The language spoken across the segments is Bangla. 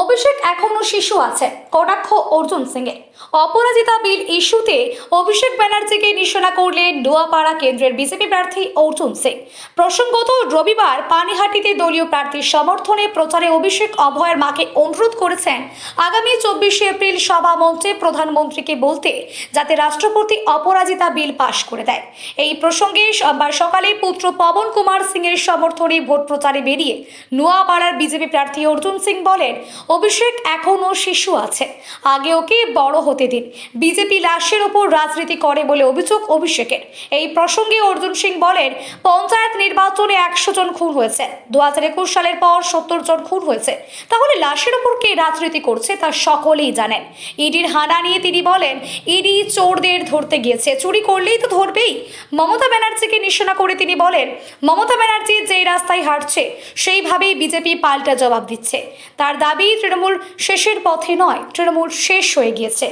অভিষেক এখনো শিশু আছে, কটাক্ষ অর্জুন সিংয়ের। অপরাজিতা বিল ইস্যুতে অভিষেক ব্যানার্জিকে নিশানা করলেন নোয়াপাড়া কেন্দ্রের বিজেপি প্রার্থী অর্জুন সিং। প্রসঙ্গত, রবিবার পানিহাটিতে দলীয় প্রার্থীর সমর্থনে প্রচারে অভিষেক অভয়ের মাকে অনুরোধ করেছেন আগামী 24শে এপ্রিল সভা মঞ্চে প্রধানমন্ত্রীকে বলতে, যাতে রাষ্ট্রপতি অপরাজিতা বিল পাশ করে দেয়। এই প্রসঙ্গে সোমবার সকালে পুত্র পবন কুমার সিংয়ের সমর্থনে ভোট প্রচারে বেরিয়ে নোয়াপাড়ার বিজেপি প্রার্থী অর্জুন সিং বলেন, অভিষেক এখনো শিশু আছে, আগে ওকে বড় হতে দিন। বিজেপি লাশের ওপর রাজনীতি করে বলে অভিযোগ অভিষেকের। এই প্রসঙ্গে অর্জুন সিং বলেন, পঞ্চায়েত নির্বাচনে 100 জন খুন হয়েছে, 2021 সালের পর 70 জন খুন হয়েছে, তাহলে লাশের ওপর কে রাজনীতি করছে তা সকলেই জানেন। ইডির হানা নিয়ে তিনি বলেন, ইডি চোরদের ধরতে গিয়েছে, চুরি করলেই তো ধরবেই। মমতা ব্যানার্জিকে নিশানা করে তিনি বলেন, মমতা ব্যানার্জি যেই রাস্তায় হাঁটছে সেইভাবেই বিজেপি পাল্টা জবাব দিচ্ছে। তার দাবি, তৃণমূল শেষের পথে নয়, তৃণমূল শেষ হয়ে গিয়েছে।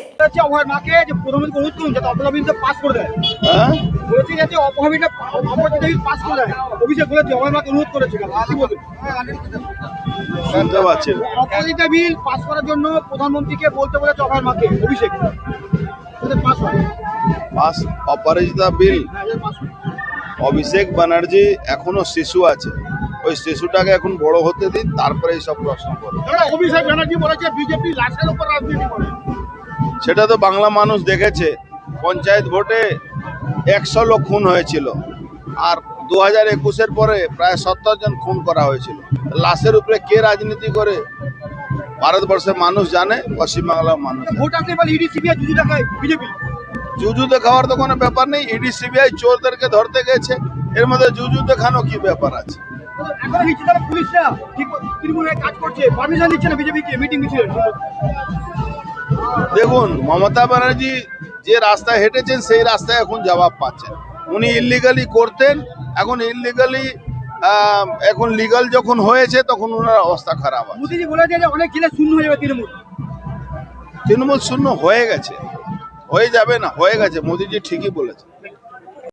অপরাজিতা বিল পাস করার জন্য প্রধানমন্ত্রীকে বলতে বলেছে অভয়ের মাকে অভিষেক। অপরাজিতা বিল, অভিষেক ব্যানার্জি এখনো শিশু আছে, ওই শিশুটাকে এখন বড় হতে দিন, তারপরে এইসব প্রশ্ন করবে। অভিষেক ব্যানার্জি বলেছে বিজেপি লাশের উপর রাজনীতি করে। সেটা তো বাংলা মানুষ দেখেছে। পঞ্চায়েত ভোটে 100 লোক খুন হয়েছিল, আর 2021-এর পরে প্রায় 70 জন খুন করা হয়েছিল। লাশের উপরে কে রাজনীতি করে ভারতবর্ষের মানুষ জানে, পশ্চিমবাংলার মানুষ জানে। ভোট আসলে বলে ইডি সিবিআই জুজু দেখায় বিজেপি। জুজু দেখাওয়ার তো কোনো ব্যাপার নেই। ইডি সিবিআই চোরদেরকে ধরতে গেছে, এর মধ্যে জুজু দেখানো কি ব্যাপার আছে? এখন নিচ্ছে তারা পুলিশরা ঠিক তৃণমূলের কাজ করছে, পারমিশন দিচ্ছে না বিজেপিকে মিটিং মিছিল। দেখুন, মমতা ব্যানার্জি যে রাস্তায় হেঁটেছেন সেই রাস্তায় এখন জবাব পাচ্ছেন। উনি ইলিগালি করতেন, এখন লিগাল যখন হয়েছে তখন ওনার অবস্থা খারাপ আছে। মোদীজি বলেছে যে অনেক জেলা শূন্য হয়ে যাবে তৃণমূল শূন্য হয়ে গেছে, হয়ে যাবে না, হয়ে গেছে। মোদীজি ঠিকই বলেছে।